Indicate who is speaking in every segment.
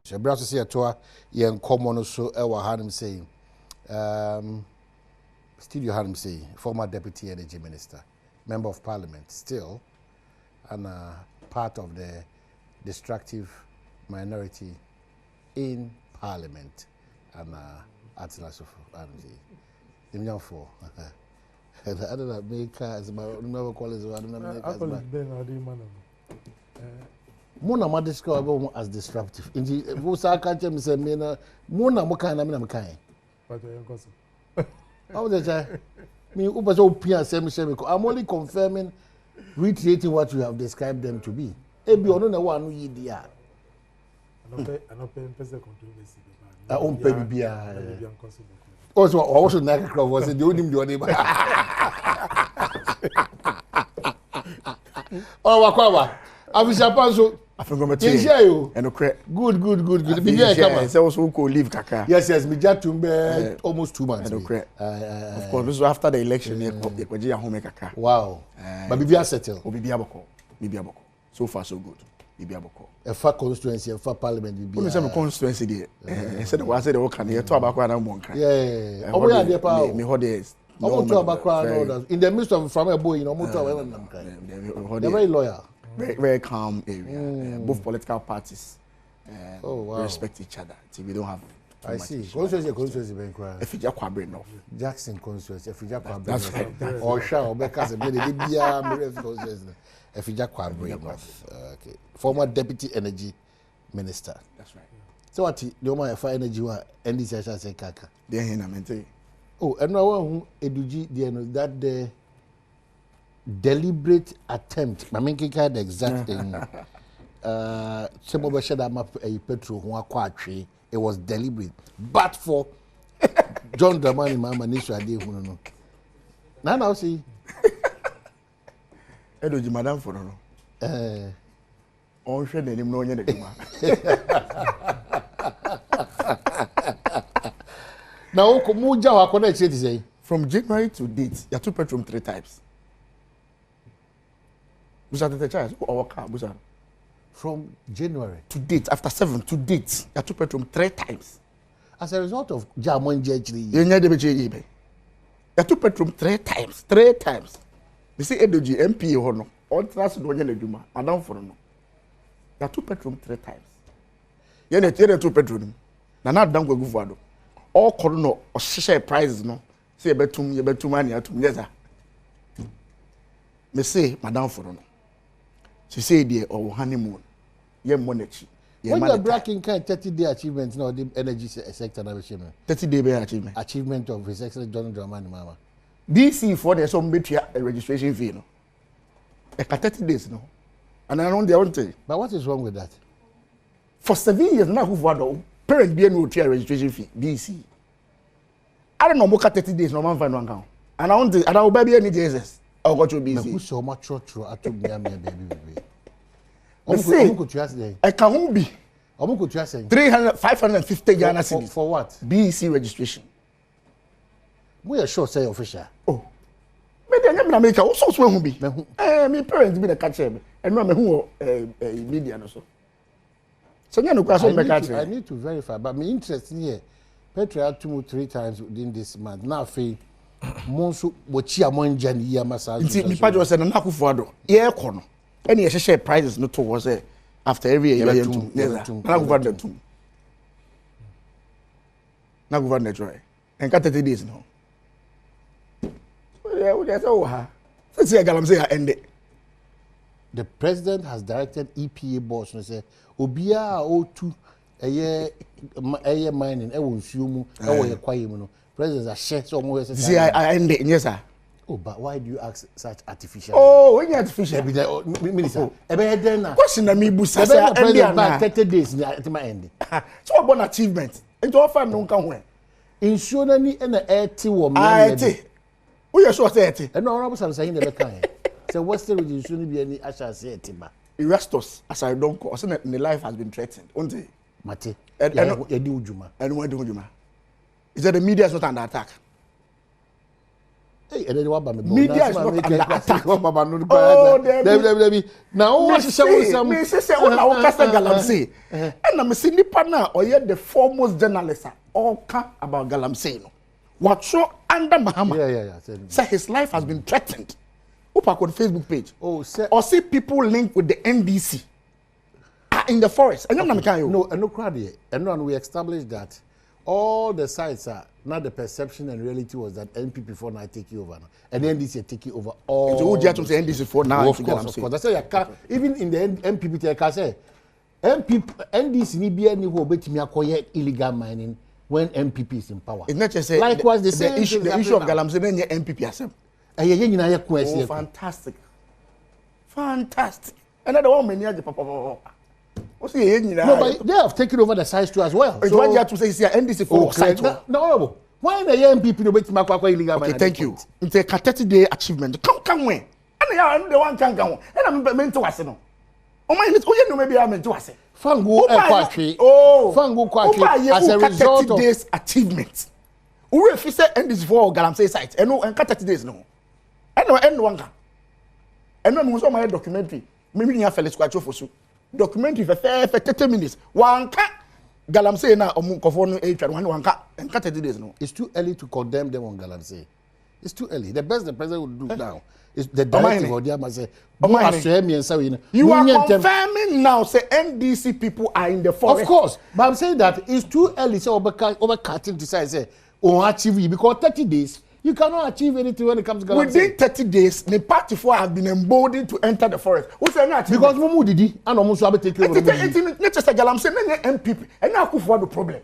Speaker 1: So brother say to yen common so e wa hanim say still you hanim say former deputy energy minister, member of parliament still, and part of the destructive minority in parliament, and Atlas of the young for. I don't know, make as about never call it. I don't know. Mona ma describe as disruptive. Indeed, Vosa catch him say, Mona Mokana Minamkai.
Speaker 2: But
Speaker 1: how the child? Me, Upas Opia Semishemico. I'm only confirming, reiterating what you have described them to be. Ebi ono na one we dia.
Speaker 2: Anopɛ mpɛsɛ controversy.
Speaker 1: Ompɛ bibia. Also na ka was the only the Oh wakwa. Afisha panso.
Speaker 3: Afingomete.
Speaker 1: And good. Bibia kama.
Speaker 3: Say also go leave kaka.
Speaker 1: Yes, me jatumbe almost 2 months.
Speaker 3: Of course, this was after the election ye home kaka.
Speaker 1: Wow. But bibia settle.
Speaker 3: Bibia boko. So far so good. Bibia boko.
Speaker 1: A far constituency, a far parliament bibia.
Speaker 3: We say constituency there. Said we say the work can here to abakwa na monka.
Speaker 1: Yeah. Omo ya dey power.
Speaker 3: Me hold there.
Speaker 1: Omo to abakwa and others. In the midst of from a boy, omo to we nam kai. They're very loyal.
Speaker 3: Very calm area. Both political parties respect each other. So we don't have.
Speaker 1: I see. Constituency ben cry.
Speaker 3: Efija kwabre no.
Speaker 1: Jackson constituency. Efija kwabre. That's right. Or sha obeka se be the bia me constituency. Efija kwabre. Okay. Former deputy energy minister.
Speaker 3: That's right.
Speaker 1: So what the woman for energy wa NDC sha say kaka.
Speaker 3: Dey here na mente.
Speaker 1: Oh, and now one eduji the that the deliberate attempt. I mean, the exact thing. It was deliberate, but for John Dramani Mahama Nisha Ade who no. Now see.
Speaker 3: Edoji madam for no. On share the name no nya de ma.
Speaker 1: Now komu ja wa connect say
Speaker 3: from January to date, you took petrol 3 times. Busa the charge or car busa.
Speaker 1: From January
Speaker 3: to date, after 7 to date, you took petrol 3 times.
Speaker 1: As a result of Jamon Jejri.
Speaker 3: You nya de beche yibe. You took petrol 3 times. 3 times. They say Edoji MP ho no. On trust do nya na dwuma. Adam for no. You took petrol 3 times. You na took petrol. Na dan go gufuado. All koro no o share prices no. Say yebetum ani atum yes sir. Me say madam for no. She said there or honeymoon. Ye monarchy.
Speaker 1: When you're breaking kind 30-day achievement now the energy sector na
Speaker 3: 30-day be achievement.
Speaker 1: Achievement of His Excellency John Dramani Mahama.
Speaker 3: DC for there some betria a registration fee no. E 30 days no. And I don't they want to.
Speaker 1: But what is wrong with that?
Speaker 3: For 7 years now who for parent be no a registration fee DC. I don't know more 30 days no man find one count. And I want to and I will buy any Jesus. I got to be busy.
Speaker 1: Who so much true I took me baby.
Speaker 3: Omo could you ask there? I can be.
Speaker 1: Omo could you ask
Speaker 3: 550 Ghana cedis.
Speaker 1: For what?
Speaker 3: BEC registration.
Speaker 1: We are sure say official.
Speaker 3: Oh. Me dey na make o so so hu bi. Me parents be the catch me. And no me hu media no so. So nya no kwa so me catch.
Speaker 1: I need to verify but me interest here. Petra 2-3 times within this month. Now fe monso bochi amonja ni ya masa.
Speaker 3: Nti nipa jo say na akufo ado. Ye ko no. Any ye share prices no to was after every year you to. Na akufo ado to. Na akufo ado try. En ka 30 days no. Yeah, we just ha. Say galam say end it.
Speaker 1: The president has directed EPA boss to say obia o2 eye mining e won nsuo mu e wo ye kwaye mu no. President has shared so more.
Speaker 3: See, I end it, yes, sir.
Speaker 1: Oh, but why do you ask such artificial?
Speaker 3: Oh, when you artificial?
Speaker 1: Minister,
Speaker 3: question na me busa say
Speaker 1: president back 30 days at my end.
Speaker 3: So what about achievement? Into offer no kan ho.
Speaker 1: Insure ni na 80 wo me.
Speaker 3: 80. Who you sure say 80?
Speaker 1: And no honorable sam say na kan. Say what still with insure ni bi ani asha say 80 ba.
Speaker 3: Erastus as I don't call. Say the life has been threatened. Onte.
Speaker 1: Mate.
Speaker 3: And
Speaker 1: di ujuma.
Speaker 3: And what do ujuma? Is that the media is not under attack?
Speaker 1: Hey, and then what about me?
Speaker 3: Media is not under attack.
Speaker 1: Oh, now what is some?
Speaker 3: Me say on our Castle Galamsey. And I'm seeing nipa na or yet the foremost journalist all about Galamsey. What show under Mahama?
Speaker 1: Yeah.
Speaker 3: Say his life has been threatened. Opa on Facebook page.
Speaker 1: Oh, say
Speaker 3: or see people linked with the NDC in the forest. And
Speaker 1: no crowd here. And we established that all the sites are now the perception and reality was that NPP for now take you over now. And the NDC take you over all.
Speaker 3: So who just say NDC for now?
Speaker 1: Of course. That's why you can't, even in the NPP I can say NDC ni be any who bet me acquire illegal mining when MPP is in power.
Speaker 3: It's not just say
Speaker 1: likewise
Speaker 3: the issue of Galamsey then MPP asem.
Speaker 1: Oh,
Speaker 3: fantastic. Another one many papa.
Speaker 1: No, but they have taken over the sites too as well.
Speaker 3: So what you have to say is NDC for site.
Speaker 1: No. Why the MPP no bet me acquire illegal mining?
Speaker 3: Okay, thank you. It's a 30-day achievement. Come when? And I'm the one can go. And I'm meant to ask no. Oh my, you know maybe I'm meant to ask.
Speaker 1: Fango Kwatri. Fango Kwatri as a result of
Speaker 3: days achievement. Who if you say NDC for Galamsey site? And no, and 30 days no. And one can. And no, most of my documentary. Maybe you have Felix Kwacho for so. Documentary for 30 minutes. One can. Galamsey na omunkofo one can. And 30 days no.
Speaker 1: It's too early to condemn them on Galamsey. It's too early. The best the president would do now is the directive of the say.
Speaker 3: You are confirming now. Say NDC people are in the forest.
Speaker 1: Of course, but I'm saying that it's too early. So overcutting to say achieve because 30 days you cannot achieve anything when it comes to Galamsey.
Speaker 3: Within 30 days, the party for have been emboldened to enter the forest. Who say not
Speaker 1: because Mumu didi and almost have taken over.
Speaker 3: It's just a Galamsey, MPP, and now who for the problem?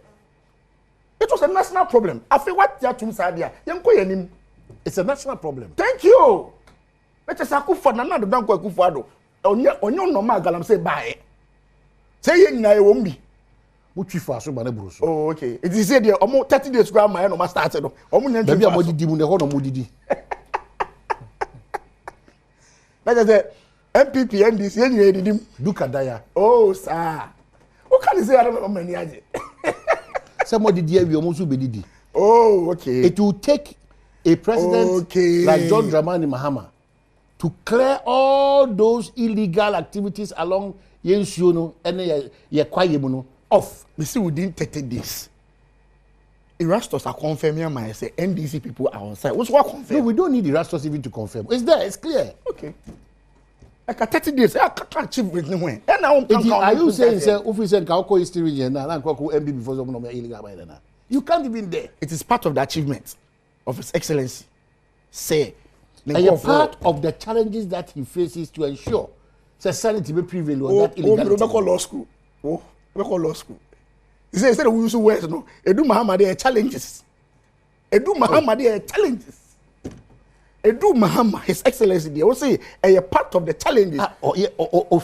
Speaker 3: It was a national problem. I feel what you have to say.
Speaker 1: It's a national problem.
Speaker 3: Thank you. Let's just Akufo na do danko Akufo ado. Onyo normal Galamsey buy. Say ye na e wombi.
Speaker 1: Muchi for aso ba na buru so.
Speaker 3: Oh, okay. It is said there almost 30 days go my no start no. Omo nyan
Speaker 1: Baby amodidi mu ne ho no modidi.
Speaker 3: Let's say MPP NDC ye nyina edidim.
Speaker 1: Duka daya.
Speaker 3: Oh, sir. What can you say about many aje?
Speaker 1: Somebody there we almost be didi.
Speaker 3: Oh, okay.
Speaker 1: It will take a president like John Dramani Mahama to clear all those illegal activities along Yensuno and Yakwayemuno off.
Speaker 3: We see within 30 days. Erastus are confirming my say NDC people are on site. What's what confirm?
Speaker 1: No, we don't need Erastus even to confirm. It's there, it's clear.
Speaker 3: Okay. Like a 30 days, I can't achieve with no way. And now
Speaker 1: are you saying say officer Kauko history region and MB before some illegal mining? You can't even there.
Speaker 3: It is part of the achievement of His Excellency. Say,
Speaker 1: and a part of the challenges that he faces to ensure sanity be prevail on that illegality.
Speaker 3: Law school. Law school. He said we use words no. Edu Mahama there challenges. Edu Mahama there challenges. Edu Mahama, His Excellency there will say a part of the challenges.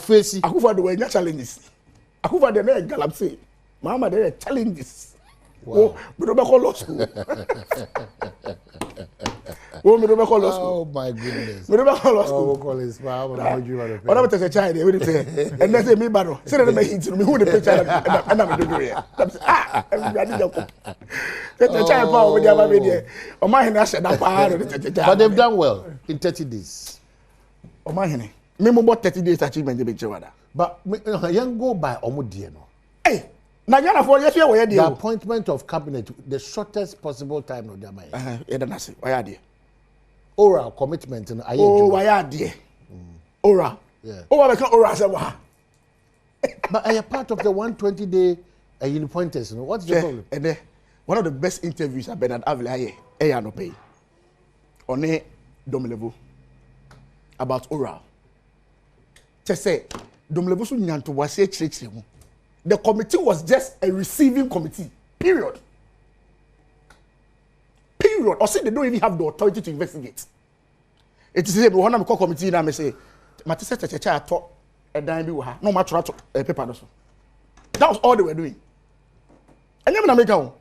Speaker 1: Face.
Speaker 3: Akufa there were challenges. Akufa there na Galamsey. Mahama there challenges.
Speaker 1: Wow.
Speaker 3: Law school.
Speaker 1: Oh my goodness.
Speaker 3: Law school.
Speaker 1: Call his mom.
Speaker 3: What about the child? And they say me bad. Say that me hint me who the picture and I'm doing here. I didn't know. The child power with the other media. Oh my that.
Speaker 1: But they've done well in 30 days.
Speaker 3: Oh my me about 30 days achievement the picture.
Speaker 1: But young go by Omudieno.
Speaker 3: Hey. The
Speaker 1: appointment of cabinet, the shortest possible time of their mind. Oral commitment.
Speaker 3: Oh, why are they? Oral.
Speaker 1: Yeah.
Speaker 3: Oh, I can't oral.
Speaker 1: But are you part of the 120-day appointments? What's the problem?
Speaker 3: And one of the best interviews I've been at Avila no pay on a dom level about oral. Just say dom level so nyanto was a the committee was just a receiving committee. Period. Or say they don't even have the authority to investigate. It is a one of the committee now. I say, Matisse Chacha talk a dime be no matter a paper. That was all they were doing. And then America,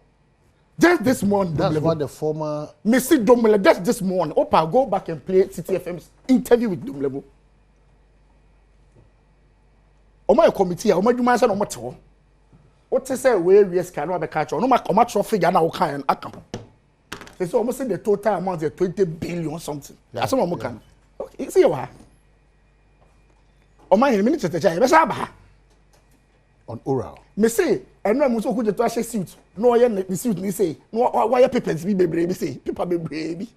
Speaker 3: just this morning,
Speaker 1: that's what the former
Speaker 3: Missy Domele, just this morning. Opa, go back and play City FM's interview with Domelevo. My committee, my do myself no matter what to say, where we can no catch on. No, my figure now can account. They say almost the total amount is 20 billion something.
Speaker 1: Yeah.
Speaker 3: That's what I'm can. Okay, see what? O man, minute to tell you,
Speaker 1: on oral.
Speaker 3: Me say, and no muso could to actually suit. No, the suit me say, no, why papers be baby say, paper be baby.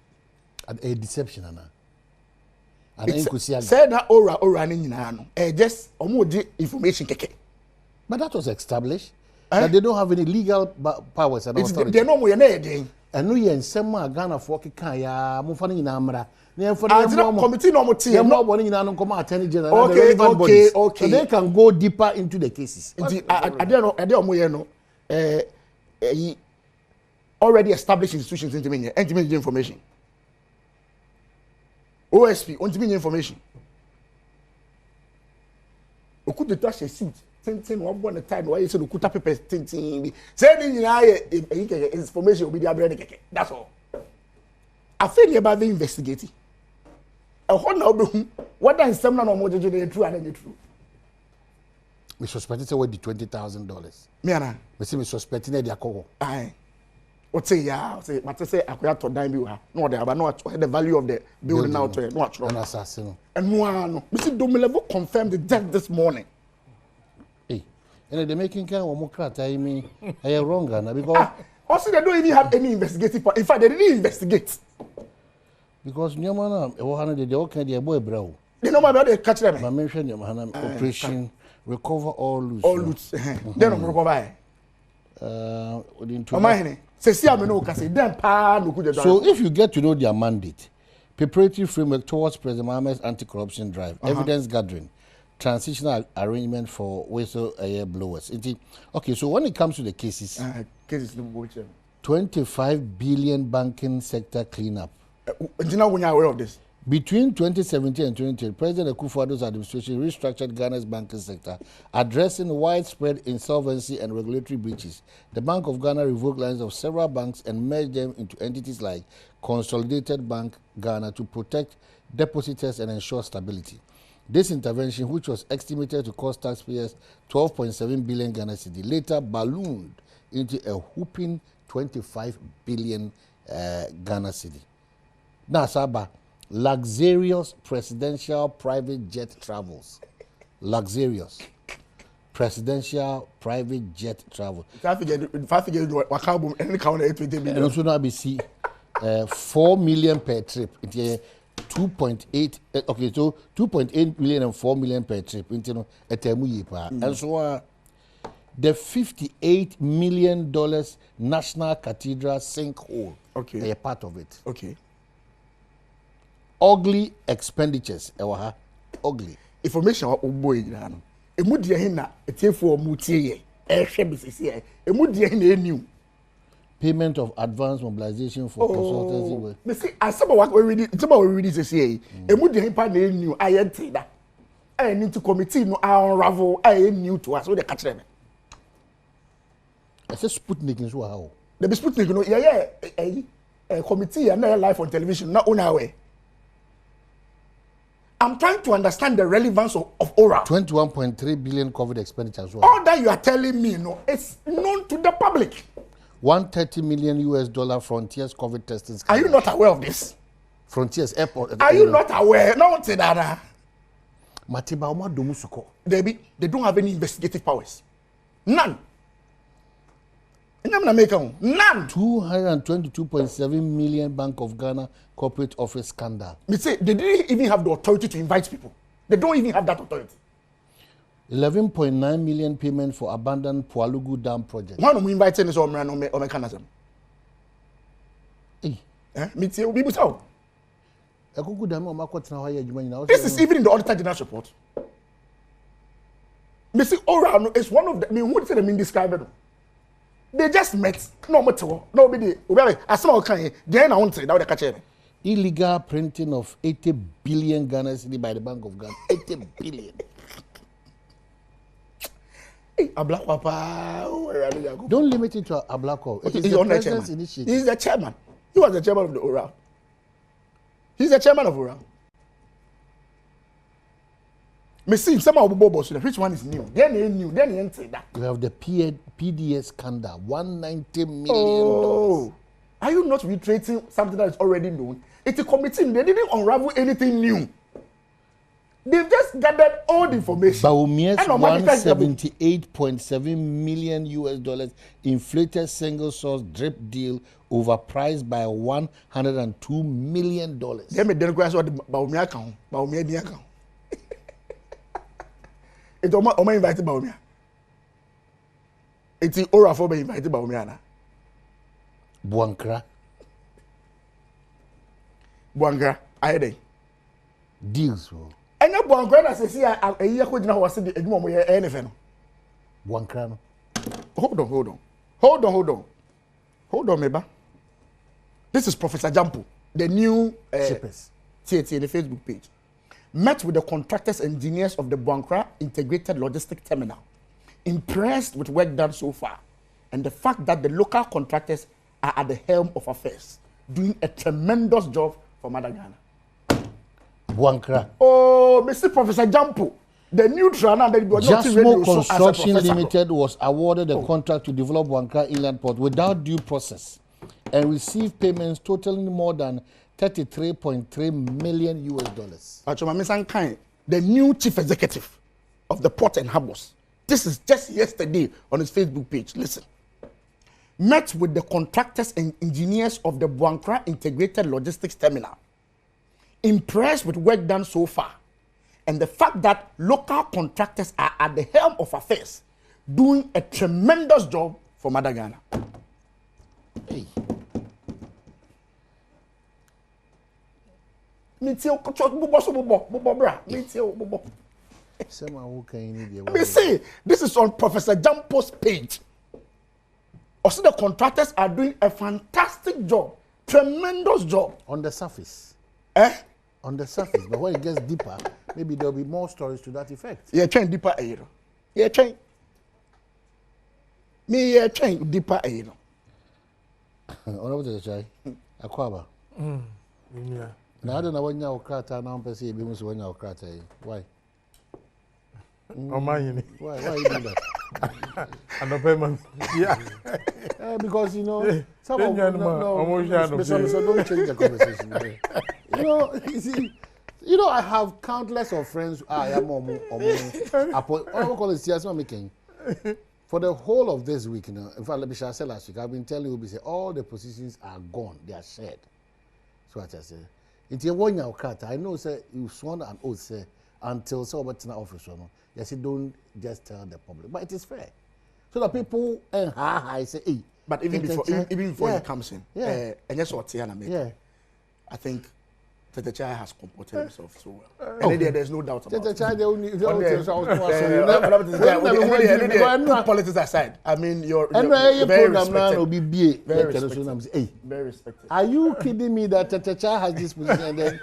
Speaker 1: A deception, Anna. And then could see
Speaker 3: said that oral in no. Just information keke.
Speaker 1: But that was established that they don't have any legal powers and authority.
Speaker 3: They know we are
Speaker 1: and no yen sema Ghana for kaya mufani ina amra.
Speaker 3: Committee no more team.
Speaker 1: No one in an attorney general.
Speaker 3: Okay.
Speaker 1: So they can go deeper into the cases.
Speaker 3: I don't know. Already established institutions into information. OSP, on information. We could touch a suit. Tintin, one time why you said we could tap papers. Tintin, saying information will be there. That's all. I feel about the investigating. A whole now, what does some no more true and true?
Speaker 1: We suspected what the $20,000.
Speaker 3: Miana,
Speaker 1: we see we suspecting their call.
Speaker 3: Aye. What say ya? Say, but say I could to dime you. No, there, but not the value of the building now to not
Speaker 1: an assassin.
Speaker 3: And one, we see Domilevo confirmed the death this morning.
Speaker 1: Hey, and they're making kind of more crat. I mean, I am wrong, Anna, because
Speaker 3: also they don't even have any investigative. In fact, they didn't investigate.
Speaker 1: Because Nyamana, they all kind of boy brow.
Speaker 3: They know about they catch them.
Speaker 1: I mentioned Nyamana operation recover all loot.
Speaker 3: All loot. They don't recover.
Speaker 1: So if you get to know their mandate, preparatory framework towards President Mahama's anti-corruption drive, evidence gathering, transitional arrangement for whistle blowers. Okay, so when it comes to the cases, 25 billion banking sector cleanup.
Speaker 3: You know when you're aware of this?
Speaker 1: Between 2017 and 2020, President Akufo-Addo's administration restructured Ghana's banking sector, addressing widespread insolvency and regulatory breaches. The Bank of Ghana revoked lines of several banks and merged them into entities like Consolidated Bank Ghana to protect depositors and ensure stability. This intervention, which was estimated to cost taxpayers 12.7 billion Ghana cedi, later ballooned into a whopping 25 billion Ghana cedi. Now, Saba, luxurious presidential private jet travels. Luxurious presidential private jet travel.
Speaker 3: And
Speaker 1: also now we see 4 million per trip. 2.8 okay, so 2.8 million and 4 million per trip. And so the $58 million National Cathedral sinkhole.
Speaker 3: Okay.
Speaker 1: A part of it.
Speaker 3: Okay.
Speaker 1: Ugly expenditures. Ugly.
Speaker 3: Information about boy. Emudia hina etefo mutie ehwe bisisi emudia hina new
Speaker 1: payment of advance mobilization for consultancy work.
Speaker 3: Me see asaba we read this here emudia hina na new ayente da I need to committee no unravel I new to us so they catch them.
Speaker 1: I say Sputnik in so how.
Speaker 3: The Sputnik no yeah committee and live on television not on our way. I'm trying to understand the relevance of oral.
Speaker 1: 21.3 billion COVID expenditures.
Speaker 3: All that you are telling me, no, it's known to the public.
Speaker 1: $130 million Frontiers COVID testing scandal.
Speaker 3: Are you not aware of this?
Speaker 1: Frontiers Airport.
Speaker 3: Are you not aware? No one said that.
Speaker 1: Matiba Oma Domusuko.
Speaker 3: They don't have any investigative powers. None. None.
Speaker 1: 222.7 million Bank of Ghana corporate office scandal.
Speaker 3: Me say they didn't even have the authority to invite people. They don't even have that authority.
Speaker 1: 11.9 million payment for abandoned Pualugu Dam project.
Speaker 3: One of me inviting is on mechanism.
Speaker 1: Hey.
Speaker 3: Me say we how. This is even in the auditor general's report. Me say oral is one of the who say the mean described. They just met. No matter. Nobody. As some can. Then I want to that catch him.
Speaker 1: Illegal printing of 80 billion Ghana cedi by the Bank of Ghana. 80 billion.
Speaker 3: A black papa.
Speaker 1: Don't limit it to a black hole. It is the president's initiative.
Speaker 3: He's the chairman. He was the chairman of the oral. He's the chairman of oral. Me see some of the bobos. Which one is new? Then he new. Then he entered that.
Speaker 1: You have the PDS scandal. $190 million.
Speaker 3: Oh. Are you not reiterating something that is already known? It's a committee. They didn't unravel anything new. They've just gathered all the information.
Speaker 1: Baumia's $178.7 million inflated single source drip deal overpriced by $102 million.
Speaker 3: Let me then question what the Baumia account. Baumia the account. It's Oma invited Baumia. It's the Ora for invited Baumia.
Speaker 1: Buankra.
Speaker 3: Buankra. I had
Speaker 1: Deals.
Speaker 3: And no Buankra says here a year could now was the Edmond anything.
Speaker 1: Buankra.
Speaker 3: Hold on, Meba. This is Professor Jampo, the new TAT in the Facebook page. Met with the contractors engineers of the Buankra Integrated Logistic Terminal. Impressed with work done so far and the fact that the local contractors are at the helm of affairs, doing a tremendous job for Madagascar.
Speaker 1: Buankra.
Speaker 3: Oh, Mr. Professor Jampo, the new Trana that was not
Speaker 1: Construction Limited was awarded a contract to develop Buankra Inland Port without due process and received payments totaling more than $33.3 million.
Speaker 3: The new chief executive of the Port and Harbors. This is just yesterday on his Facebook page. Listen. Met with the contractors and engineers of the Buankra Integrated Logistics Terminal. Impressed with work done so far and the fact that local contractors are at the helm of affairs, doing a tremendous job for Madagascar. Hey. Me say this is on Professor Jampo's page. Also, the contractors are doing a fantastic job, tremendous job
Speaker 1: on the surface.
Speaker 3: On
Speaker 1: the surface, but when it gets deeper, maybe there'll be more stories to that effect.
Speaker 3: Yeah, train deeper, yeah, train. Me, yeah, train deeper,
Speaker 1: What was the try? Aquaba.
Speaker 2: Yeah.
Speaker 1: Now I don't know when you're crata now. Per se, be when you're crata. Why?
Speaker 2: Why you
Speaker 1: do that?
Speaker 2: And the payment, yeah.
Speaker 1: Because you know, some of them so don't change the conversation. You know, I have countless of friends. I am for the whole of this week. You know, in fact, let me share last week. I've been telling you, all the positions are gone. They are shared. So what I say. It's a 1 year cut. I know, say you sworn an oath, say until so much in the office. Yes, you don't just tell the public, but it is fair. So that people I say, hey.
Speaker 3: But even before he comes in, and yes, what I think that the child has comported himself so well. And there's no doubt about it. The child, politics aside, I mean, you're very respected. Very respected.
Speaker 1: Are you kidding me that the child has this position and then?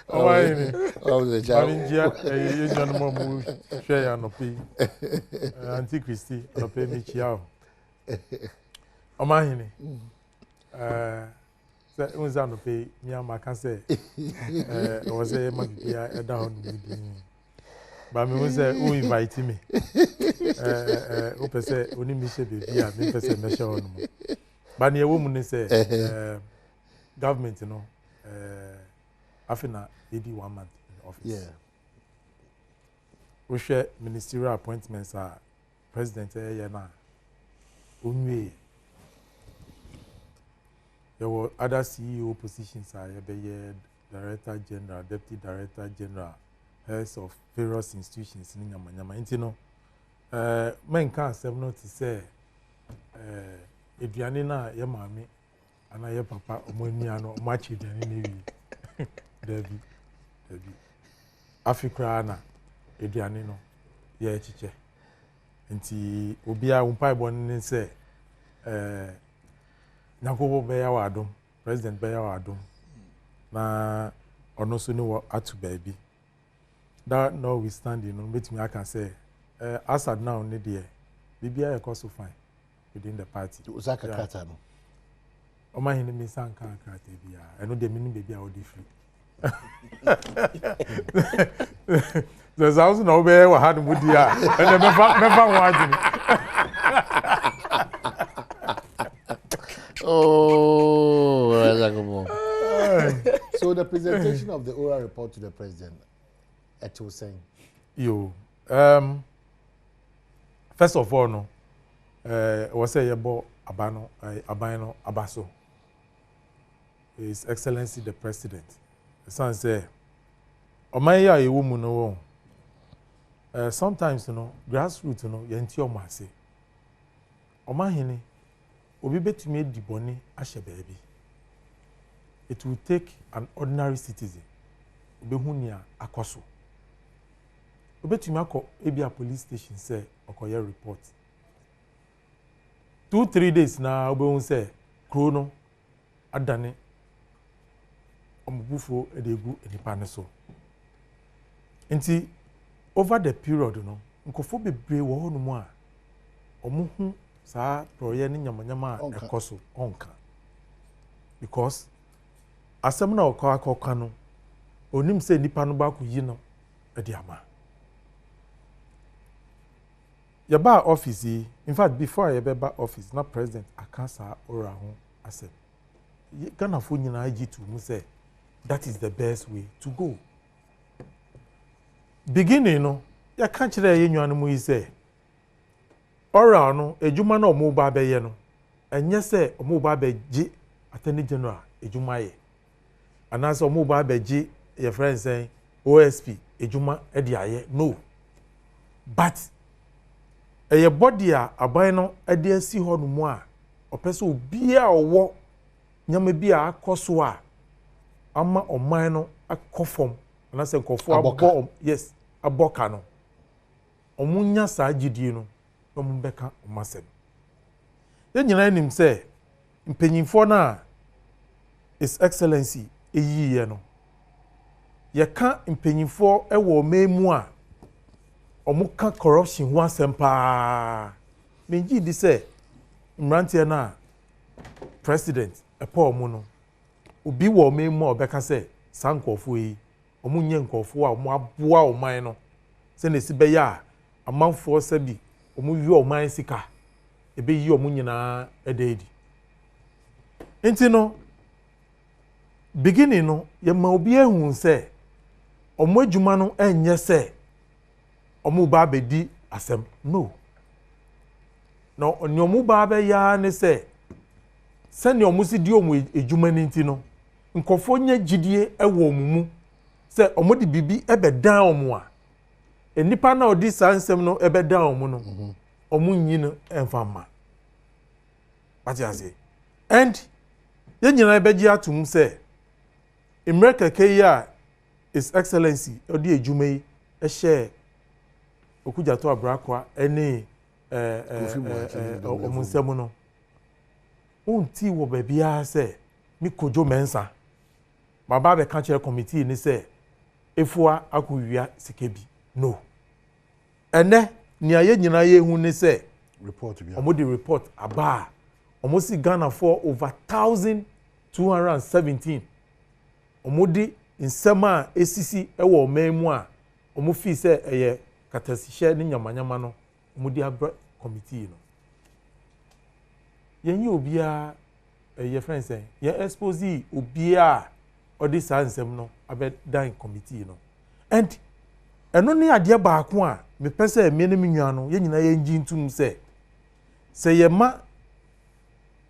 Speaker 2: The child? You don't know share no pay. Auntie Christy, no pay me chiao. Omahini. That was on the pay. Me can say. Was a magpia down. But me was who invite me. Who say only me say baby. Me say me show on. But near woman say government, you know. After 81 months in office.
Speaker 1: Yeah.
Speaker 2: We share ministerial appointments are president na unwe. There were other CEO positions are director general, deputy director general, heads of various institutions in Nyama. You know, men can't say no to say eduane na ye mami ana ye papa omoni ano match eduane ni Debbie. Africa na eduane no ye chiche. Nti obia umpai bon say Nakobo beya wa Adom, President beya wa Adom. Na ono so ni atu baby. That notwithstanding, no I can say Assad now ni there. Bibia e so fine within the party.
Speaker 1: Uzaka kata no.
Speaker 2: Oma hini mi san kan kata bia. Eno de mini baby a odi free. There's also no beya wa hadu mudia. And me fa wajini.
Speaker 1: Oh, so the presentation of the oral report to the president, it was saying,
Speaker 2: first of all, no, was say about Abano Abaso, His Excellency the President. The son say, "Omaya a woman no." Sometimes, grassroots, yentio mase. Omahini, obi betumi di boni ahye baby. It will take an ordinary citizen. Obehunia akoso. Obetumi akọ ebia police station say okoye report. 2-3 days na obehun say kro no adane omubufo edegu enipa ne so. Nti over the period nkofo bebre wo hono a omuhu saa proye ne nyamanyama ekoso onka. Because asem na okwa no onim say nipa no ba ku yi no ediama. Yaba office, in fact, before I ever office, not president, I can't say or I said, Ghana for you IG to say that is the best way to go. Beginning, you can't tell you animal say, or no, a Juma no mobile bay, and yes, say, a mobile bay G, Attorney General, a Jumaye. And as a mobile bay G, your friend saying, OSP, a Juma, Eddie, no. But eye body a aban no ade asi ho no mu a opese obi a owo nyama bi a akoso a ama oman no akofom na se nkofo abo yes aboka no omunya saa gidie no omu beka omasem ye nyina nim se mpanyimfo na His Excellency eyiye no ye ka mpanyimfo ewo memu a omuka corruption ho asempa menji di se mrantie na president epo omu no obi wo memu obeka se sankofo yi omunye nkofo a omu aboa oman no se na sibe ya amanfo sabi omu wi oman sika ebe yi omu nyina ededi enti no beginning no ye ma obi ehun se omu adwuma no enye se omu ba bedi asem no no omu ba be ya ne se ni omu si di omu ejuma ni nti no nkofo nya gidie ewo omu se omu di bibi ebe dan omu a enipa na odi sansem no ebe dan omu no omu nyi no enfama ati ase and ye nyina ebe gi atum se America ke ya His Excellency odi ejuma yi ehye okujato abrakwa ene omunsemu no unti wo bebia se mi kojo mensa baba be ka committee ni se efua akowia sikebi no ene ni aye nyina ye hu ni se
Speaker 1: report bi
Speaker 2: omodi report aba omosi Ghana for over 1217 omodi nsema esisi ewo omemu a omofi se eye katasihye ni nyamanyama no omudi abra committee no yenyi obia ye friends say ye expose obia odi sansem no abe dan committee no and eno ni ade baako a me pese me ne menua no ye nyina ye ngi ntum se ye ma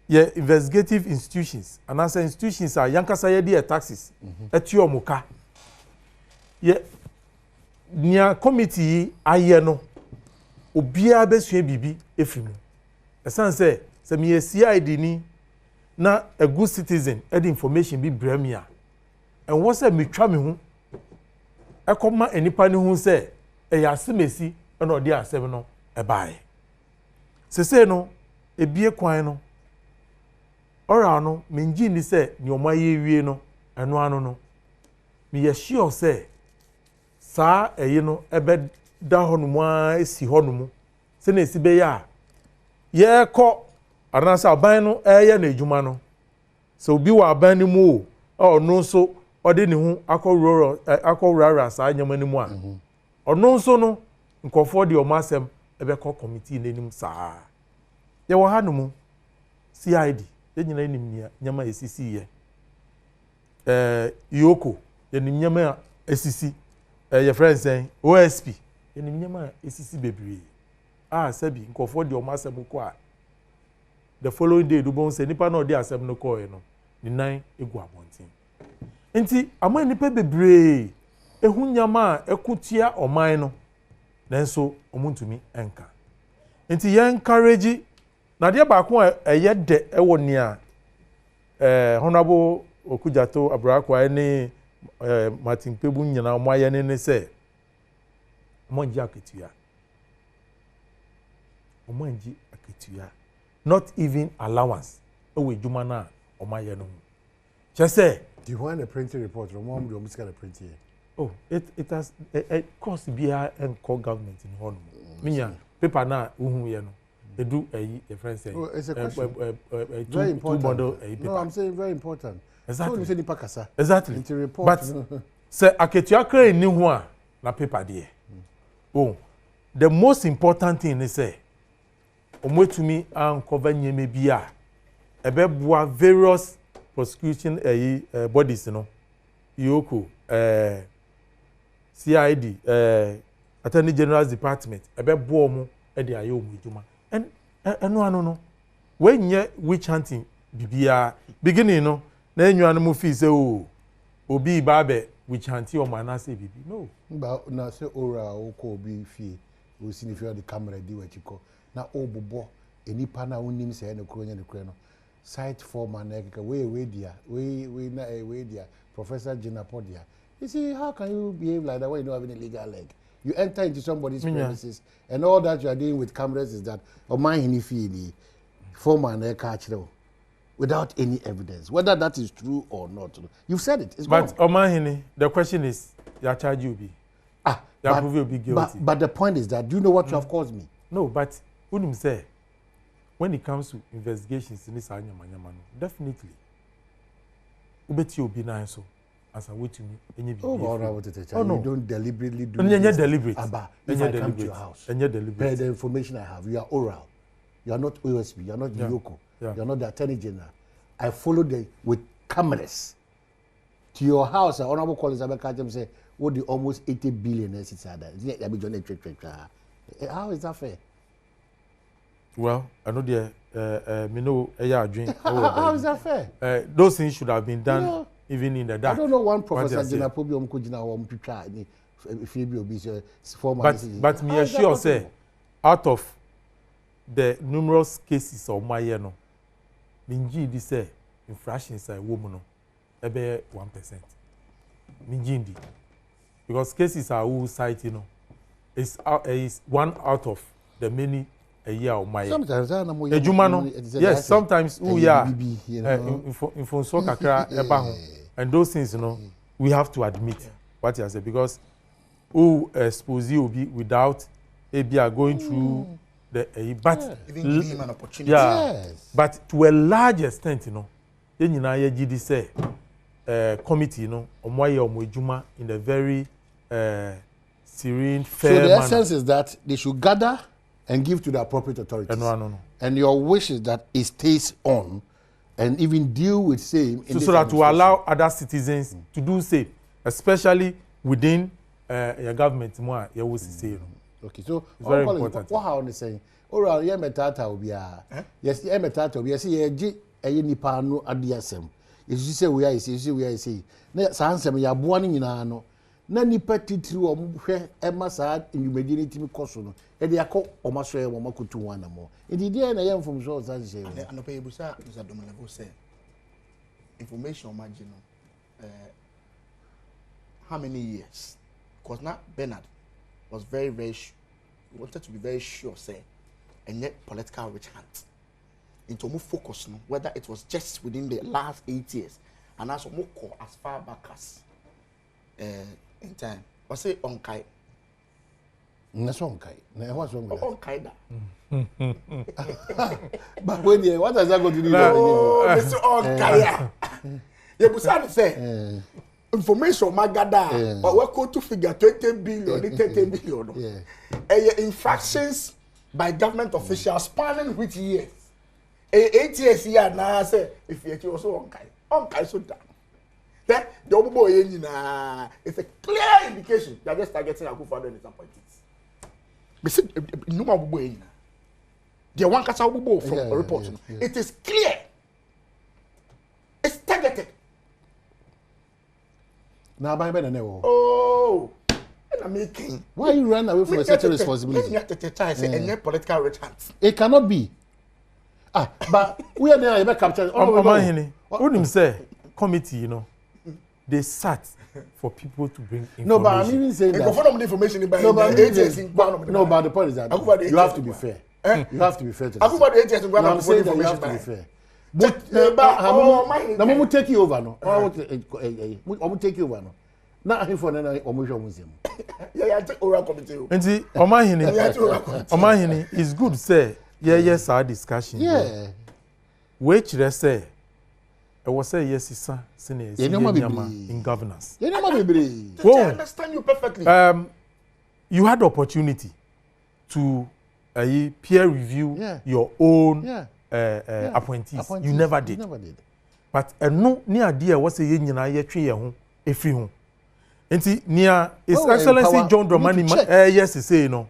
Speaker 2: ye investigative institutions and as institutions are yankasa ye dey taxes etuo muka ye nia committee aye no obia besua bibi efimu esan se me CID ni na a good citizen ed information bi bramia and what say me twa me hu ekoma enipa ni hu se ya asemesi na odi asem no ebae sese no ebie kwan no ora no menji ni se ni omaye wie no eno ano no me ye sure se saa eyi no ebe da honumu a esi honumu se na esi be ya ye ko anasa aban no eye na ejuma no so obi wa aban ni mu o no so ode ni hu akowurara saa nyama ni mu a ono so no nkofo de o masem ebe ko committee n'enim saa ye wo hanumu CID nyina nim nyama esisi ye yoko ye nim nyama esisi your friend saying OSP ye nim nyama esisi bebre sabi nkofo de o masem ko a the following day do bon say nipa na o de asem no ko ye no ni nan egu abontin enti ama nipa bebre ehu nyama ekutia oman no nanso omuntumi enka enti ye encourage na de ba ko eye de ewo ni a honorable Okujato Abrakwa ni Martin Pebu nyina mo aye ne se mo nji aketua not even allowance ewe adwuma na o ma ye no che say
Speaker 1: do you want a printing report from one do almost get a print here?
Speaker 2: Oh, it has cost bia and core government in home. Minya paper na uhu ye no. They do a friend say.
Speaker 1: Oh, it's a question.
Speaker 2: Very important.
Speaker 1: No, I'm saying very important.
Speaker 2: Exactly.
Speaker 1: So
Speaker 2: exactly.
Speaker 1: Into report.
Speaker 2: But say aketua kra ni ho a na paper there. Oh, the most important thing is say omwetumi uncover nyeme bia ebeboa various prosecution bodies no. Yoko CID Attorney General's Department ebeboa mu e de aye omu adwuma and eno no when ye witch hunting bibia beginning no na enwa no mu fi say o obi babe witch hunting o mana say bibi no
Speaker 1: ba na say ora o ko obi fi o sini fi the camera di wachiko na obobo enipa na onim say na kuro nya ne kuro no site foreman na keka we dia Professor Gina Podia. You see, how can you behave like that when you don't have any legal leg? You enter into somebody's premises, and all that you are doing with cameras is that, or my hinifili, foreman catch them without any evidence, whether that is true or not. You've said it. It's
Speaker 2: but Omahini, the question is, you charge you be. Prove you be guilty.
Speaker 1: But the point is that, do you know what you have caused me?
Speaker 2: No, but wouldn't say, when it comes to investigations in this definitely. Ubeti obi na so as a way to me any be.
Speaker 1: Oh, no. You don't deliberately do
Speaker 2: this. Deliberate.
Speaker 1: Abba, if I come to your house, per the information I have, you are oral. You are not OSB. You are not Yoko. You are not the Attorney General. I followed with cameras to your house. Honorable Collins Abekajam say, "What the almost 80 billion assets are there?" How is that fair?
Speaker 2: Well, I know me know dream.
Speaker 1: How is that fair?
Speaker 2: Those things should have been done even in the dark.
Speaker 1: I don't know one Professor Gina Pobium Kujina or Mpicha if you be
Speaker 2: but me assure say out of the numerous cases of my no minji di say infractions are woman ebe 1%. Minji di because cases are who cite is one out of the many a year of my
Speaker 1: sometimes
Speaker 2: yes sometimes we are in so kakra eba and those things we have to admit what you say because who expose you be without ABR going through the but
Speaker 3: even giving him an opportunity
Speaker 2: but to a large extent ye nyina ye gidi say committee omoye omojuma in a very serene fair
Speaker 1: so the
Speaker 2: manner.
Speaker 1: essence is that they should gather and give to the appropriate authorities.
Speaker 2: No.
Speaker 1: And your wish is that it stays on and even deal with same.
Speaker 2: So that to allow other citizens to do same, especially within your government. More, you will say.
Speaker 1: Okay, so
Speaker 2: it's very important.
Speaker 1: What are you saying? Ora, ye metata obi a. Yes, ye metata obi. Yes, ye gi eye nipa no adiasem. You say we are say. Na sansem ya boa ni nyina no. Na nipa titiri o hwe ema sa enwumedi timi koso no e de akọ o maso e mo makutu wana mo e di na ye mfom so sa se e
Speaker 3: anopa ebusa Adom level say information margin how many years because now Bernard was very wanted to be very sure say and yet political witch hunt into more focus no whether it was just within the last 8 years and also more as far back as in time. I say on kai.
Speaker 1: That's on kai. What's wrong with that?
Speaker 3: On kai da.
Speaker 1: But when what does that go to do?
Speaker 3: Oh, it's on kai. You must say information magada. But we go to figure 20 billion, 30 billion. Infractions by government officials spanning which years? 8 years here na say if you also on kai so da then the obobo yen na it's a clear indication that just targeting Akufo-Addo and his appointees be say no obobo yen na the one kasa obobo from report it is clear it's targeted
Speaker 1: now by na wo
Speaker 3: oh and I'm making
Speaker 1: why you run away from a certain responsibility
Speaker 3: and political rich hands
Speaker 1: it cannot be but we are there about capture
Speaker 2: Unim say committee, you know, they sat for people to bring information.
Speaker 1: No, but I'm even saying that. No, but the point is that you have to be fair. You have to be fair to the system. I'm saying that you have to be fair. But I'm take you over, no. I'm take you over, no. Now I'm for an museum.
Speaker 3: Yeah, I take oral committee.
Speaker 2: And see, Omahini, it's good to say, yes, our discussion.
Speaker 1: Yeah.
Speaker 2: Which they say, I was say yes, sir, in governance.
Speaker 3: I understand you perfectly.
Speaker 2: You had the opportunity to peer review your own appointees. You never did. But no near dear was a union I tree a free home. And near His Excellency John Dramani, yes, he say no.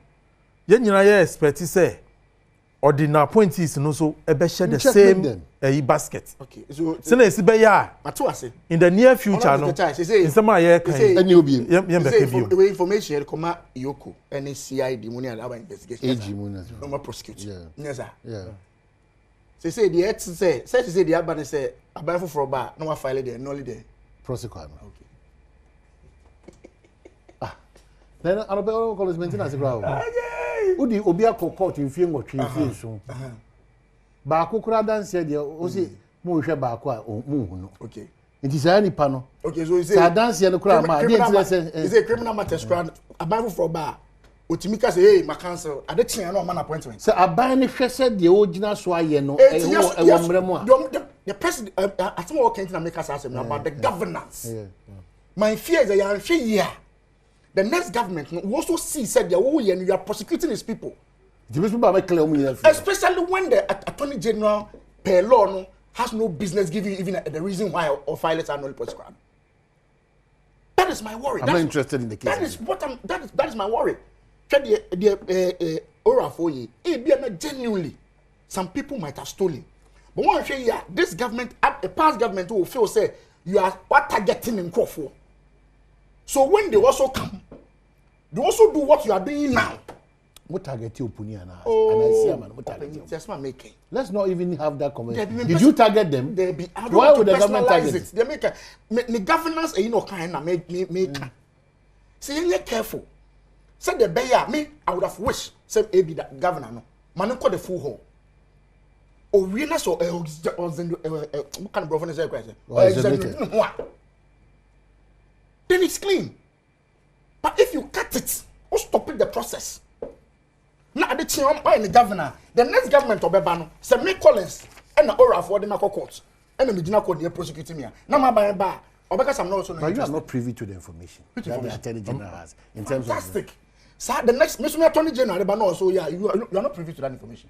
Speaker 2: Yen expert say. Or the appointees and also share the same basket.
Speaker 3: Okay, so
Speaker 2: in the near future, no. In some year,
Speaker 3: the information come out Yoko and CID money and our investigation. No more prosecution. Yes, sir.
Speaker 1: Yeah.
Speaker 3: Say the ex say the Abban say about for a bar, no more file there, no there.
Speaker 1: Prosecute. Okay. Then I don't know call maintenance ground. Udi obi akọ in fie ngotwe fie so ba akokura dan say de o say mo hwe ba akọ a mo hu no
Speaker 3: okay
Speaker 1: nti say nipa no
Speaker 3: okay so you say
Speaker 1: say dance no kura ma dey tire say
Speaker 3: is a criminal matter strand aban for ba otimi ka say hey my council ade tia no man appointment
Speaker 1: say aban ne hwe say de o gina so aye no e wo mremu a
Speaker 3: the president atom work into make us ask about the governance my fear is that you are here. The next government will also see said they you are prosecuting these people. Especially when the Attorney General per law has no business giving even the reason why or violence are not prescribed. That is my worry.
Speaker 1: I'm not interested in the case.
Speaker 3: That is my worry. The oral for you, genuinely, some people might have stolen. But one say this government, a past government will feel say you are what targeting in court for. So when they also come, they also do what you are doing now.
Speaker 1: What target you put and I see man. What target you?
Speaker 3: That's not making.
Speaker 1: Let's not even have that conversation. Did you target them?
Speaker 3: They be
Speaker 1: why would the government target
Speaker 3: it? They make the governance you know kind of make. See, you're careful. Say the bear me, I would have wished say be the governor no. Man call the full hole. Or really so what kind of governance is that? Then it's clean. But if you cut it, or stop it the process. Now the chairman and the governor, the next government of Bebano, say me Collins and the oral for the Mako court. And the Medina court they prosecuting me. Now my bar, or because I'm not also
Speaker 1: but you are not privy to the information that the Attorney General has in terms
Speaker 3: fantastic. Of sir, the next Mr. Attorney General, but also yeah, you are not privy to that information.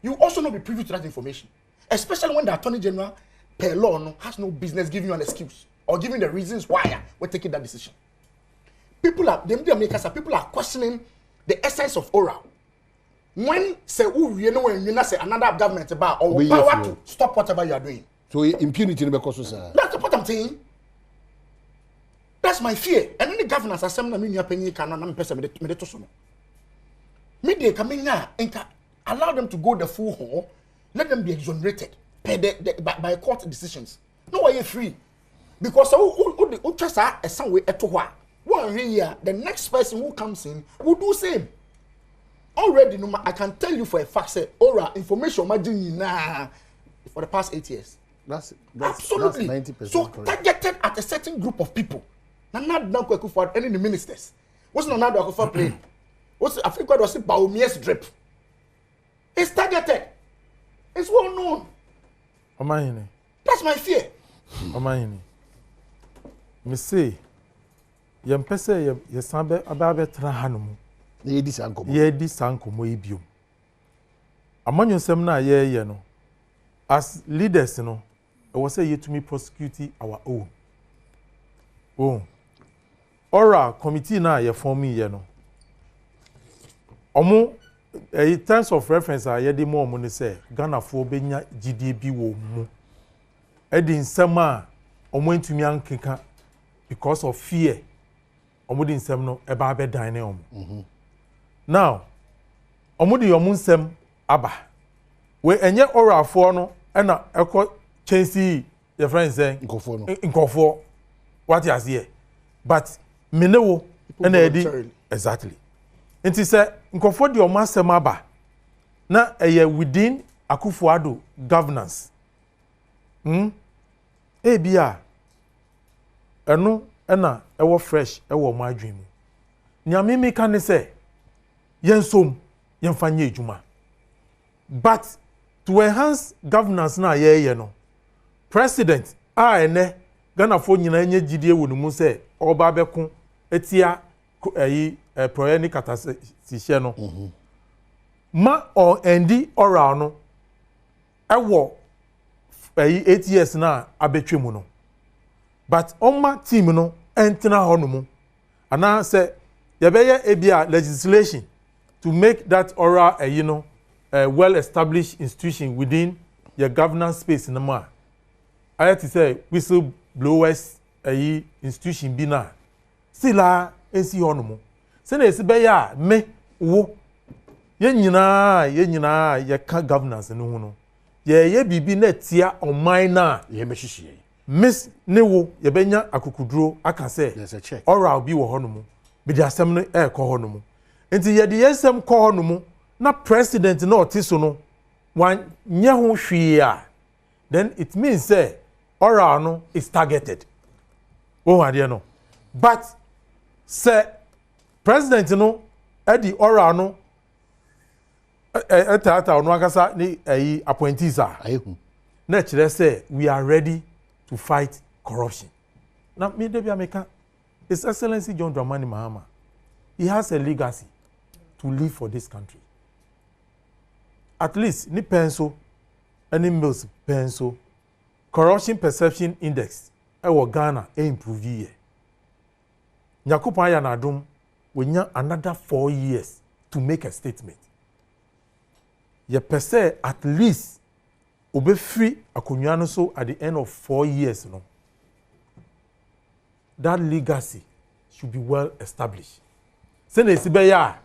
Speaker 3: You also not be privy to that information. Especially when the Attorney General per law has no business giving you an excuse. Or giving the reasons why we're taking that decision. People are people are questioning the essence of oral. When say you know when you say another government about or power to stop whatever you are doing.
Speaker 1: So impunity no because sir.
Speaker 3: That's what I'm saying. That's my fear. And any governance assembly me penny can na person me to so no. Me dey come in allow them to go the full hall, let them be exonerated by court decisions. No way free. Because who trust a some way at one here, the next person who comes in will do same. Already, no, I can tell you for a fact, say, oral information for the past 8 years.
Speaker 1: That's
Speaker 3: absolutely.
Speaker 1: That's 90%
Speaker 3: so
Speaker 1: correct.
Speaker 3: Targeted at a certain group of people. Not for any ministers. What's not now for play? What's I think what was it Baumia's drip? It's targeted. It's well known. That's my fear.
Speaker 2: Me say, yam pese ye sambe ababe tra hanumu.
Speaker 1: Ye di sankomo.
Speaker 2: Ye di sankomo ibium. amanyonsem na ye no as leaders no I was say you to me prosecute our own. Oh. Ora committee na ye form ye no. Omo in terms of reference ye dey more money say Ghana for benya GDA bi wo mu. E di nsem a omo ntumi ankeka because of fear. Omo di nsem no e ba be dan na omo. Now omo di omo nsem aba. We enye ora afo no e na ekọ chancy your friend say nkofo what you say but menewo na edi exactly nti say nkofo di o masem aba na within Akufo-Addo governance bia eno na ewo fresh ewo madwin mu nyame me kan say yensom yemfanye ejuma but to enhance governance na ye no president ene Ghana fo nyina nye gidie wo numu se oba beko etia proye ni katasihye no ma o endi ora no ewo 8 years na abetwemu no but oma team no entena ho numu ana se yebeye ebia legislation to make that ora a well established institution within your governance space no ma I have to say whistleblowers institution bi na sila ensi ho no mo se na esi be ya me wo ye nyina ye ka governance no ho no ye bibi na tia oman na
Speaker 1: ye mehihie
Speaker 2: miss ne wo ye benya akukuduro aka se oral bi wo ho no mo bi di asem no ko ho no mo enti ye di yesem ko ho no mo na president na otiso no wan nye ho hwie a then it means say oral no is targeted. Oh, I don't know. But say president no the oral no no akasa ni appointees are. Na chere say we are ready to fight corruption. Now me dey America His Excellency John Dramani Mahama. He has a legacy to live for this country. At least ni penso any mills penso corruption perception index Ghana improve here. Nyakupa ya na Adom we nya another 4 years to make a statement. Ye pese at least obe free akonwa no so at the end of 4 years no. That legacy should be well established. Say sibe ya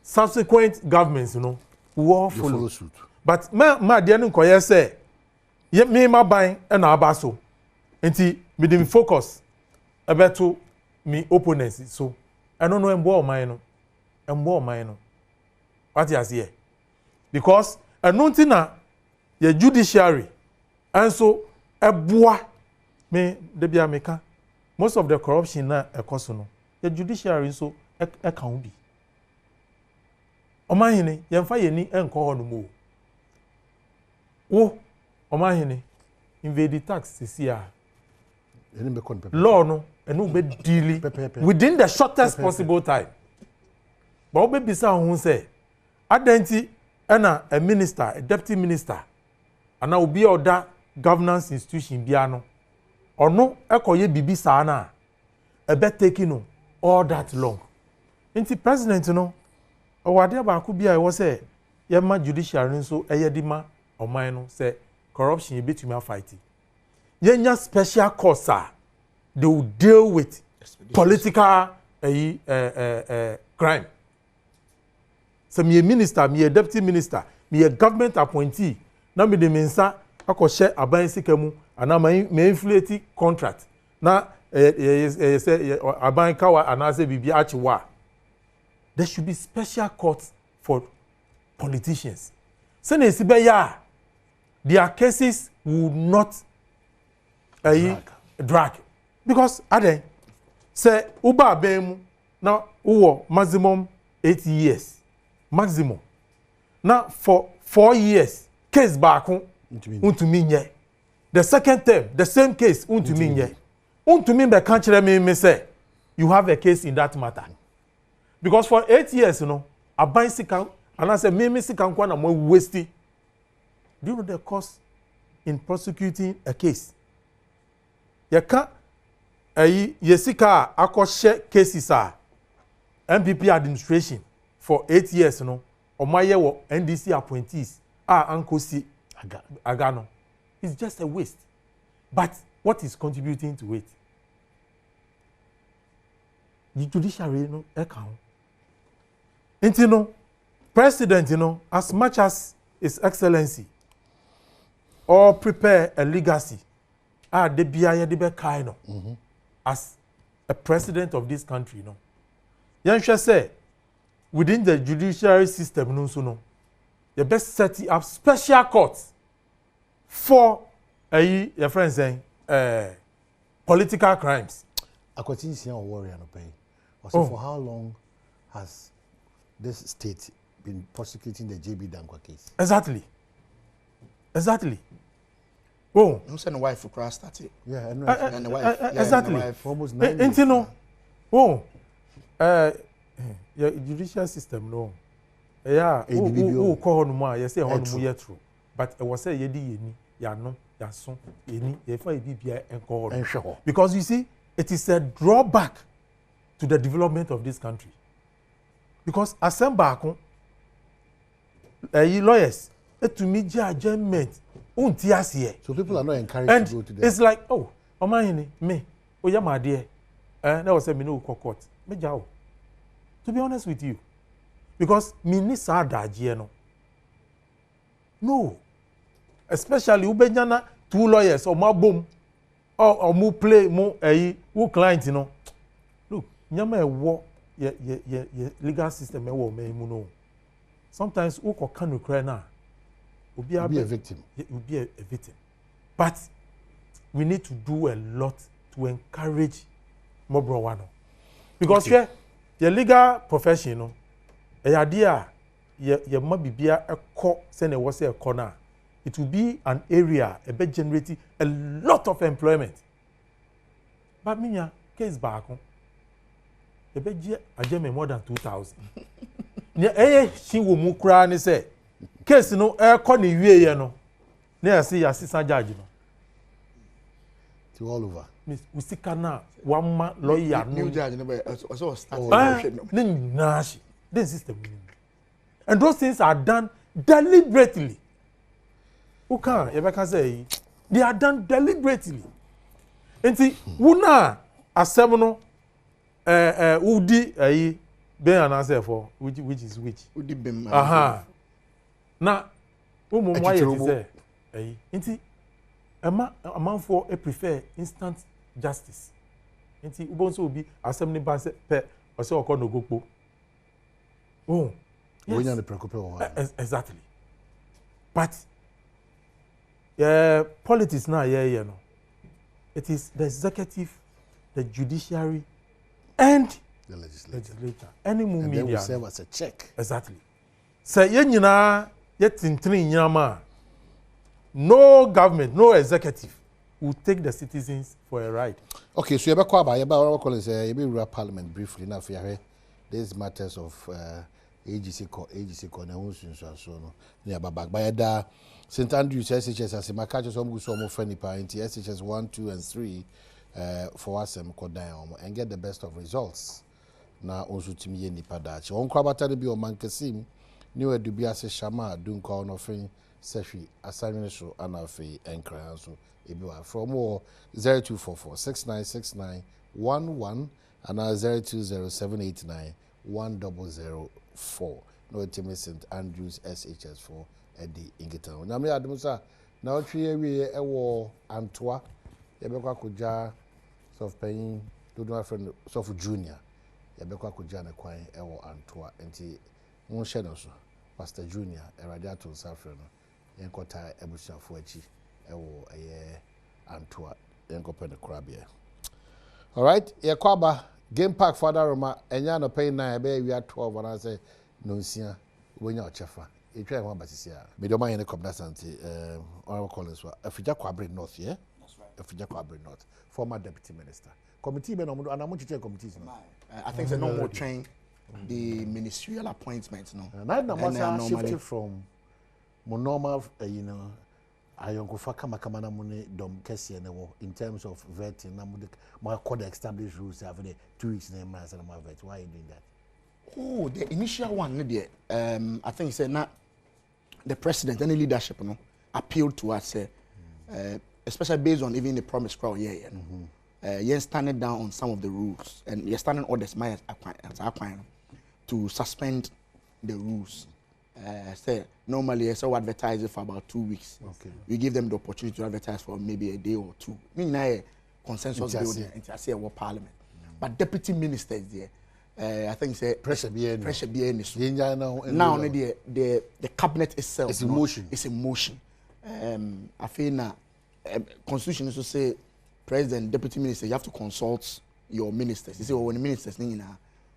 Speaker 2: subsequent governments will follow suit. But ma dia no koye say ye me ma ban e na aba so enti me dem focus ebeto me opponents so I don't know embo o man no what you say because anunti na ye judiciary and so eboa me de bia meka most of the corruption na ekoso no ye judiciary so e kan bi omahene ye mfa ye ni enko ho no mo wo omahene invade tax sisia law no enu be deal within the shortest possible time but we be say who say adenti na a minister a deputy minister ana obi oda governance institution bia no ono ekoye bibi sa na e be taking all that long nti president no owade ba ko bia e wo say ye ma judiciary nso eyedima oman no say corruption e betumi fight yenya special course they will deal with political crime. So me a minister, me a deputy minister, me a government appointee. Na me de mensa akoshe aban sikemu ana me inflate contract. Na say aban kawa ana say bibi achiwa. There should be special courts for politicians. So na sibe ya their cases will not drag. Because ade say uba bemu na uwo maximum 8 years maximum na for 4 years case back untumi nye the second term the same case untumi nye untumi be kan kire me say you have a case in that matter because for 8 years aban sika and I say me sika kwa na mo waste Do you know the cost in prosecuting a case? Yeka yesika akoshe cases are MPP administration for 8 years no. Omaye wo NDC appointees Ankosi Agano. It's just a waste. But what is contributing to it? The judiciary no account. And you know, president, you know, as much as His Excellency or prepare a legacy, de biya de be kai no, as a president of this country, you know. Yansha say, within the judiciary system, no, so no, you best set up special courts for your friends saying political crimes.
Speaker 1: I continue to worry and pay. Also, for how long has this state been prosecuting the JB Dankwa case?
Speaker 2: Exactly. Oh,
Speaker 3: I'm saying the wife for crash started.
Speaker 1: Yeah, and
Speaker 3: the wife.
Speaker 2: Exactly.
Speaker 3: And the wife.
Speaker 1: Almost 9 years.
Speaker 2: You know, your judicial system, no. Yeah, who call on more, you say on more true. But I was say yedi ya no, ya son, yeni, ye for BBI and call. Because you see, it is a drawback to the development of this country. Because assemble lawyers, to me judgment,
Speaker 1: so people are not encouraged to go to them.
Speaker 2: It's like, oh, me, oh yeah, my dear, that was a minute court. Me jao. To be honest with you, because me ni sa no. No, especially ubenyana 2 lawyers or more boom, or more play more who client, you know. Look, nyama wo ye legal system wo me mu no. Sometimes who can cry now. Will be a
Speaker 1: victim.
Speaker 2: Will be a victim. But we need to do a lot to encourage more browano. Because your legal profession, you know, a idea you might be a court send a corner. It will be an area a bit generating a lot of employment. But me case back on a bit more than 2,000. She will move cry and say, case no air corny ye no. Near see assistant judge no.
Speaker 1: To all over.
Speaker 2: Miss Usikana, 1 man lawyer,
Speaker 3: new judge, also started.
Speaker 2: This system. And those things are done deliberately. Who can Rebecca say they are done deliberately? And see, Wuna a seminal Udi be an answer for which is which.
Speaker 3: Udi bem.
Speaker 2: Aha. Now, why you say? Inti, a man for a prefer instant justice. Inti, ubonso will be assembly base per or so no go. Oh, yes. Exactly. But politics now, you know, it is the executive, the judiciary, and
Speaker 1: the legislature.
Speaker 2: Any more media
Speaker 1: will serve as a check.
Speaker 2: Exactly. So yet in 3 years, no government, no executive will take the citizens for a ride.
Speaker 1: Okay, so you have a rural parliament briefly now for these matters of AGC so no near Babak. By St. Andrews SHS as a macacho some friendly parent SHS 1, 2, and 3 for us and get the best of results. Now also to me any padach. On Krabata be on Mankasim, new Dubiase Shama, Dunka no friend, Sefi, assignment show, Anafi, and Krayanso. For more 0244 6969 11 and 020789 1004. No Timmy St. Andrews SHS for Eddie Ingetown. Now, me Admusa, now 3 area a war Antoa, Yabeka Kuja, soft paying, do not friend, soft junior, Yabeka Kuja and a quine, a war Antoa, and tea, one shadow, Pastor Junior, a radiator Safran, Yankota, Ebusha Fuechi, a war a year Antoa, Yankopen the Crabia. All right, Yakwaba. Game Park Father Roma, and you're not paying 9, we are 12, and I say, no, sir, when you're cheffer. You try one, but it's here. Me don't mind any complacency. Our Collins were a Fija Quabri North, yeah? That's right. A Fija Quabri North, former deputy minister. Committee, and I'm going to check committees.
Speaker 3: I think they no more train the ministerial appointments, no.
Speaker 1: And I know shifted from normal, you know, ayonkofa kama na mune dom kesi in terms of vetting. Na my code established rules have the 2 weeks na months and my vet. Why are you doing that?
Speaker 3: Oh, the initial one, I think he said not the president and the leadership, appealed to us, especially based on even the promise crowd, you're standing down on some of the rules, and you're standing orders to suspend the rules. Say normally, I saw advertise it for about 2 weeks.
Speaker 1: Okay.
Speaker 3: We give them the opportunity to advertise for maybe a day or two. Meaning, a consensus building, and I say what parliament. But deputy ministers there, I think say
Speaker 1: pressure be
Speaker 3: in
Speaker 1: now
Speaker 3: the cabinet itself.
Speaker 1: It's in motion.
Speaker 3: It's in motion. I feel now constitution also say president, deputy minister, you have to consult your ministers. You say, when the ministers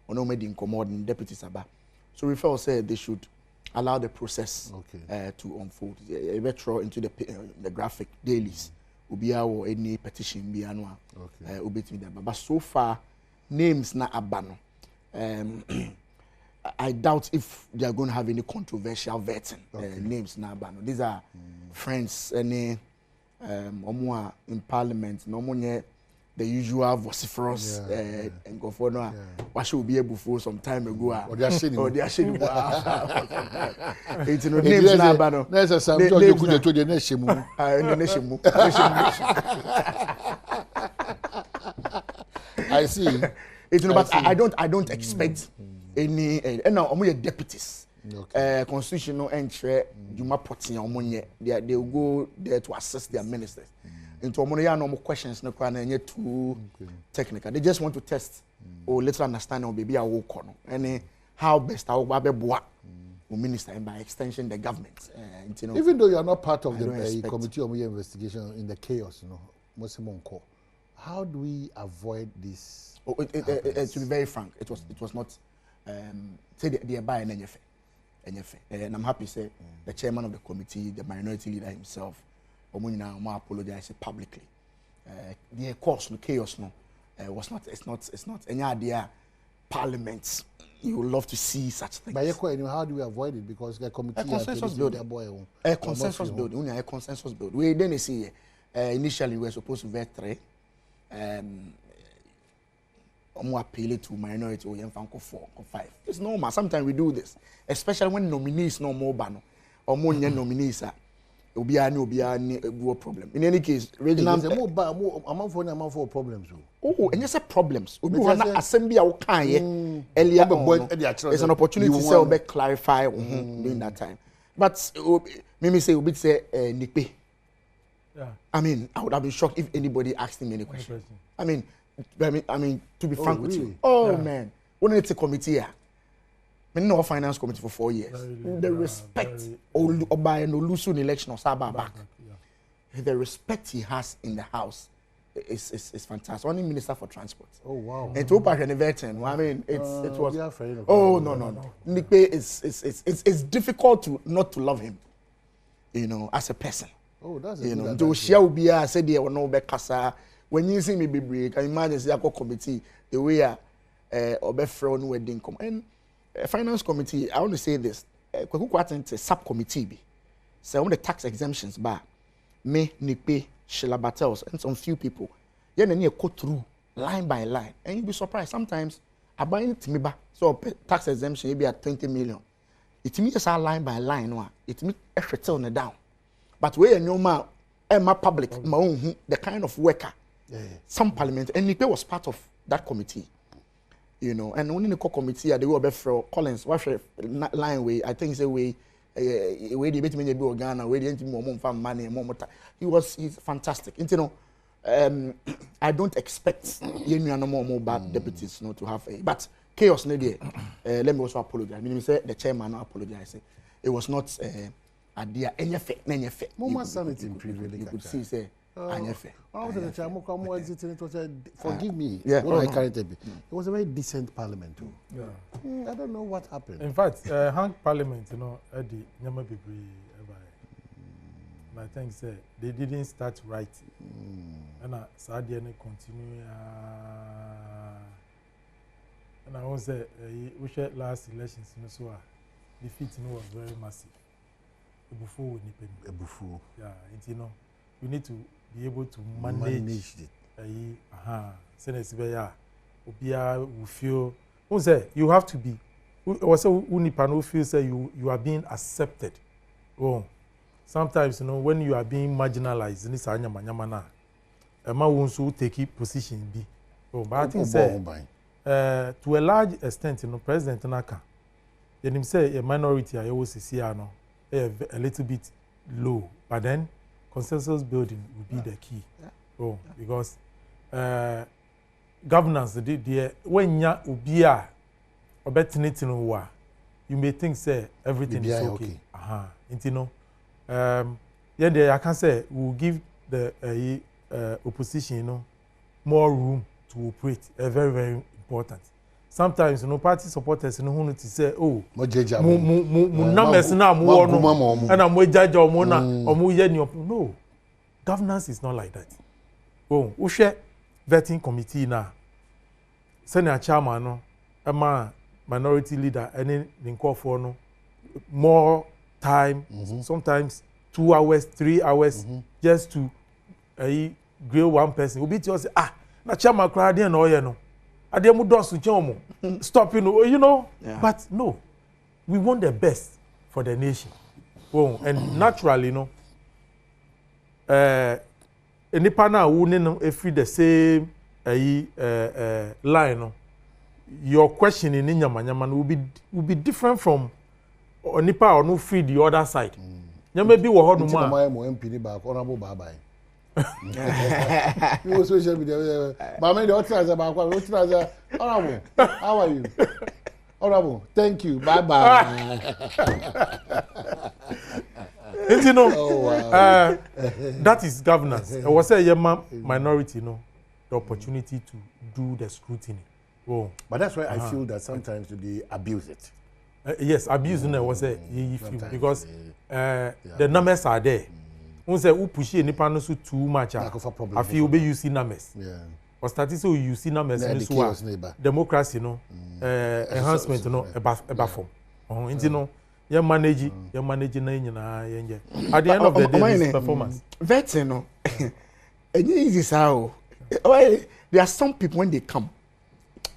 Speaker 3: or no made incommoding deputies about. So we felt say they should allow the process to unfold. Retro into the graphic dailies. Ubia or any petition be annual. But so far, names na abano. I doubt if they are going to have any controversial vetting. Names na abano. These are friends, any in parliament, no more the usual vociferous and go for no. What should be able for some time ago?
Speaker 1: Or they are shitting.
Speaker 3: Or they are shitting. It's no names na abano.
Speaker 1: There's a some job you could do the next shimu. I see.
Speaker 3: It's no, but I don't expect any. And now I'm deputies. Constitutional entry. Juma Potin they will go there to assist their ministers. Into no more questions, no too technical. They just want to test or little understanding of baby and how best our babe minister and by extension the government.
Speaker 1: Even though you are not part of the committee of investigation in the chaos, how do we avoid this?
Speaker 3: To be very frank, it was not say the buy and I'm happy to say the chairman of the committee, the minority leader himself, Omunina apologized publicly. The cause no chaos was not. It's not any idea. Parliament, you would love to see such things.
Speaker 1: But how do we avoid it? Because the committee
Speaker 3: a consensus building. A consensus building. We then see initially we were supposed to vet 3. Appeal to minority or 4 or 5. It's normal. Sometimes we do this, especially when nominees no more ban or more nominees are. Will be a problem. In any case, regional
Speaker 1: among for problems.
Speaker 3: Oh, and yes, problems. We have assembly our kind earlier. It's an opportunity to say or clarify during that time. But me say we say Nipe. I mean, I would have been shocked if anybody asked him any question. I mean, to be frank with you. Oh man, when it's a committee here. I know finance committee for 4 years. The respect by an Olusun election or Saba back. The respect he has in the house is fantastic. Only minister for transport.
Speaker 1: Oh wow.
Speaker 3: And to open a veteran. I mean, it was. Oh no. Nipe it's difficult not to love him. As a person.
Speaker 1: Oh, that's a
Speaker 3: good to share ubia said there were no bekasa. When you see me be break, I imagine say a committee the way obefro no wedding come and finance committee. I want to say this. Kwaku subcommittee be. So on the tax exemptions bar, me Nipe Shilabatels and some few people. You need to go through line by line, and you'll be surprised. Sometimes I buy it me back. So tax exemption maybe at 20 million. It means line by line. It means extra turn down. But where you know my public, the kind of worker, some parliament, and Nipe was part of that committee. And only the committee they were for Collins, watch line way. I think it's a way they bet me be Ghana, where they more money, he's fantastic. I don't expect no more bad deputies to have a but chaos no there. Let me also apologize. I mean, say the chairman apologize. It was not idea any effect.
Speaker 1: More sanity privilege.
Speaker 3: You could see say
Speaker 1: forgive me. What I carried it was a very decent parliament too. I don't know what happened.
Speaker 2: In fact, hang parliament, Eddie, Nyama Bibri, I think they didn't start right. And Sadia continue. And I was say we shared last elections, so defeat was very massive. Ebufu
Speaker 1: Ebufu.
Speaker 2: Yeah, you know, you need to be able to manage
Speaker 1: it.
Speaker 2: Senesibeya, Obia will feel. Who say you have to be? Also, Unipano feels say you are being accepted. Oh, sometimes you know when you are being marginalized, this anya manyamana. Ema won't take a position be. Oh, but I think say to a large extent, you know, President Naka, then him say a minority I always see a little bit low, but then consensus building will be the key. Oh, because governance the when ya ubia obetinitin wa, you may think say everything is okay. You know, yeah, there I can say we'll give the opposition, you know, more room to operate. Very, very important. Sometimes, you know, party supporters, you know, who to say, oh, numbers now, and I'm judge or no, governance is not like that. Oh, we share vetting committee now. Senior chairman, no, a minority leader, any call for no more time, sometimes 2 hours, 3 hours, just to grill one person. We be just say, na chairman crowd and all you know. Adem does to chomo. Stop, you know. Yeah. But no, we want the best for the nation. Oh, and naturally, you know, any partner who know if the same line, no, your questioning in Yaman will be different from Nipa or no free the other side. You may be what no more. You social media. Mama, the other about what Honorable, how are you? Honorable, thank you. Bye bye. You know, that is governance. I was saying, minority, you know, the opportunity to do the scrutiny. Oh,
Speaker 1: but that's why I feel that sometimes they abuse it.
Speaker 2: Yes, abuse was a because the numbers are there. Who say who push any panels too much? I feel be using numbers. Yeah. Or statistics you see numbers in this democracy, no, enhancement, no, a form. Oh, you know, you manage, at the end of the day, this performance.
Speaker 3: That's no, and easy how. There are some people when they come,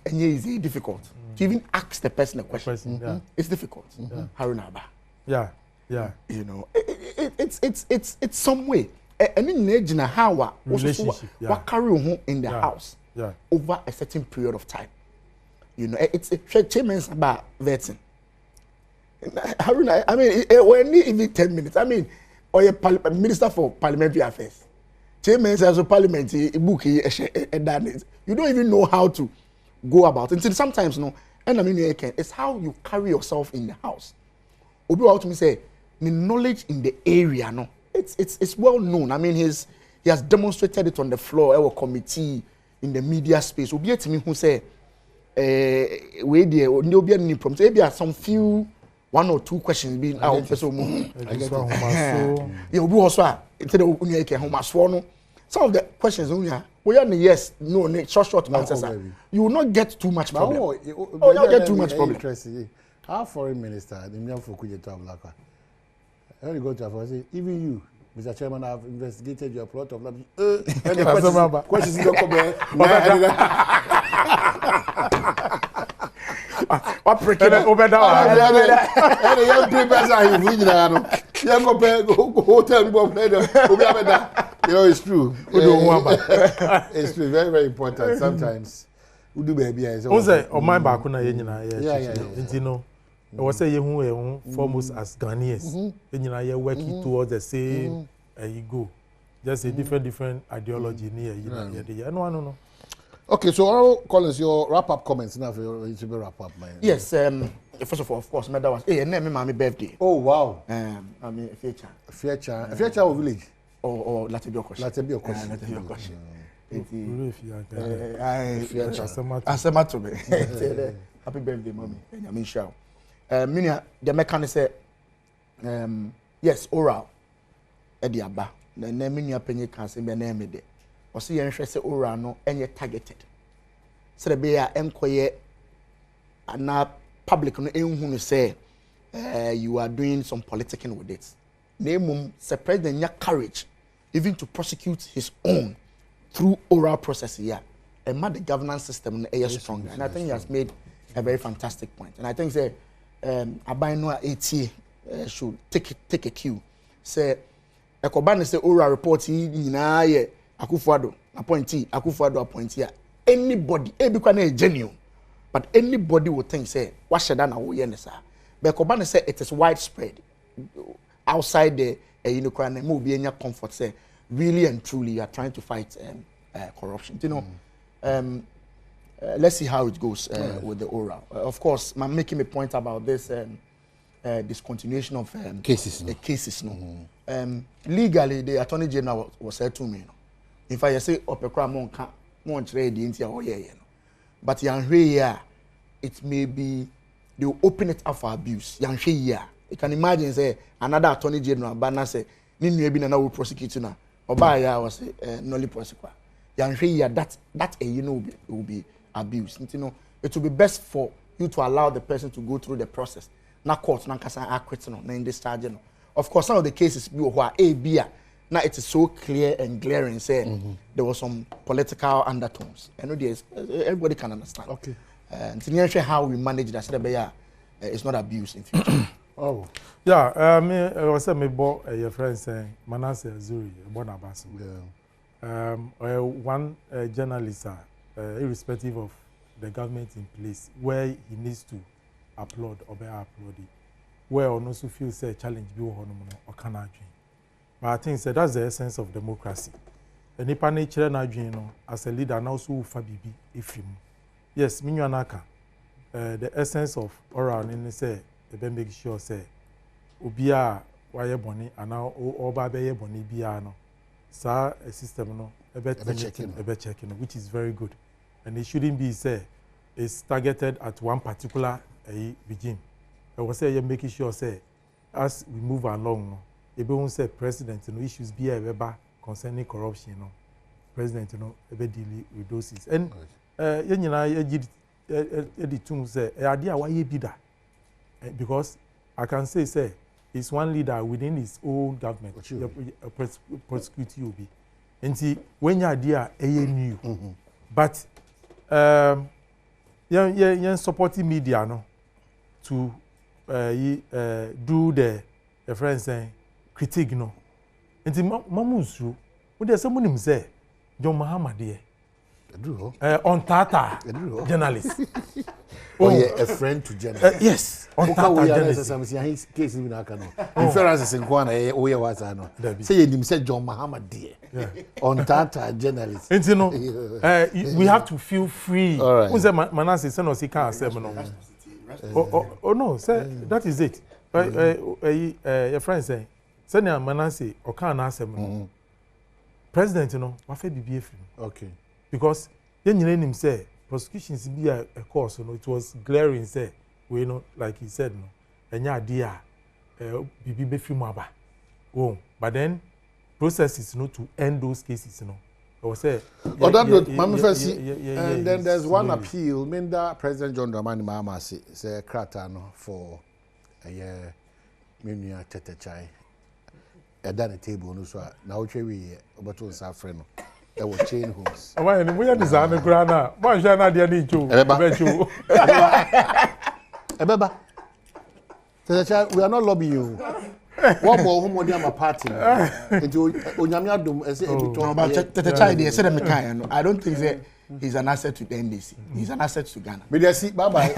Speaker 3: and it's difficult to even ask the person a question. It's difficult. Harunaba.
Speaker 2: Yeah. Yeah,
Speaker 3: you know, it's some way. And in age na how what carry on in the house over a certain period of time. You know, it's a change about vetting. I mean, when even 10 minutes. I mean, or a minister for parliamentary affairs. Chairman as a parliament book you don't even know how to go about it. Sometimes no, and I mean it's how you carry yourself in the house. Obi wa to me say the knowledge in the area, no, it's well known. I mean, he has demonstrated it on the floor, our committee, in the media space. Obi to me who say, we there, no be any problem. Maybe some few, 1 or 2 questions being out. So, yeah, Obi also instead of some of the questions we are yes, no, short answers. You will not get too much problem. You will not get too much problem.
Speaker 1: Our foreign minister, the Mian Fukuye Tablaka. When you go to a say, even you, Mr. Chairman, have investigated your plot of land. Questions don't come back.
Speaker 3: What breaking over
Speaker 1: that? And the young papers are reading. Young hotel people, you know, it's true. It's true. Very, very important. Sometimes we do baby.
Speaker 2: On my back, you know. I was saying you foremost as Ghanaians. You know, working towards the same you go. Just a different ideology near no.
Speaker 1: Okay, so Honorable Collins, your wrap-up comments now for your wrap up, man.
Speaker 3: Yes, first of all, of course, that was my birthday.
Speaker 1: Oh wow.
Speaker 3: I mean,
Speaker 1: Feature or village?
Speaker 3: Or Latibio question.
Speaker 1: Latibio question.
Speaker 3: Asema to me. Happy birthday, mommy. I mean, shout. Minia, the mechanic said, yes, oral. Ediaba. The name penny can say my name. Or see, interest oral no any targeted. So the bear enquire and now public no who say you are doing some politicking with it. name the president have courage even to prosecute his own through oral process here and make the governance system stronger. And I think he has made a very fantastic point. And I think say Abino AT should take a cue. Say Ekobane say oral report na ye Akufo-Addo appointee. Anybody, everybody genuine, but anybody will think say what should I know yenesa. But Ekobane say it is widespread outside the move be any comfort say really and truly you are trying to fight corruption. You know, let's see how it goes with the oral. Of course, I'm making a point about this discontinuation of cases. No, legally the Attorney General was said to me. No. In fact, I say opekra mon trade into oh yeah, but here it may be they will open it up for abuse. You can imagine say another Attorney General banner say ni be na will prosecute na oba ya was nolly prosecute. That will be abuse. You know, it will be best for you to allow the person to go through the process. Na court na kasa acquit no na in discharge no. Of course, some of the cases be who are now it is so clear and glaring say there was some political undertones. I know everybody can understand.
Speaker 1: Okay.
Speaker 3: And to how we manage that, so it's not abuse in future.
Speaker 2: Oh, yeah. Me, I was saying, me bo your friend saying Manasseh Zuri, born Abbas. Yeah. One journalist, irrespective of the government in place, where he needs to applaud or be applauded, where on also feel say challenge be or cannot. But I think that's the essence of democracy. And if nature na dream, as a leader, now so fa bibi ifim. Yes, minyanaka. The essence of oral in say, they make sure say, ubia waye boni, and now oba beye boni biano. Sa a system no, checking, which is very good. And it shouldn't be say it's targeted at one particular regime. I was say you're making sure say as we move along. No, if you say president, no issues be ever concerning corruption, no president, no ever deal with those issues. And the two say, idea why you be that because I can say it's one leader within his own government. Prosecute you be, and see when your idea new, but you supporting media no to do the friends saying. Critique no. Enti mamusru. Wo dey say munim say John Mahama dey. On Tata journalist.
Speaker 1: Oh yeah, a friend to journalists.
Speaker 2: Yes, on Tata journalist.
Speaker 1: His case we na kan. Inference in Kwana o ye wasa no. Say him say John Mahama dey. On Tata journalist.
Speaker 2: Enti no we have to feel free. Who say Manasseh say no see can accept no. Oh no, say that is it. Your friend say Senior Manasseh or can asem president no wafe bibi efim.
Speaker 1: Okay.
Speaker 2: Because yen him say prosecutions be a course no it was glaring say we know like he said no enya dia bibi befim aba. Oh but then processes no to end those cases no. I was say
Speaker 1: and then there's one appeal mean that President John Dramani Mahama say krata no for a year Minya Tetechai. At the table, no, so now we about to suffer. There were chain homes.
Speaker 2: Why, and we are designing grana. Why, Jana, dear Nicho?
Speaker 1: Ebeba, we are not lobbying you. One more home on my party. Into Onyamiadum, as
Speaker 3: I don't think that he's an asset to the NDC. He's an asset to Ghana.
Speaker 1: But I see, bye bye.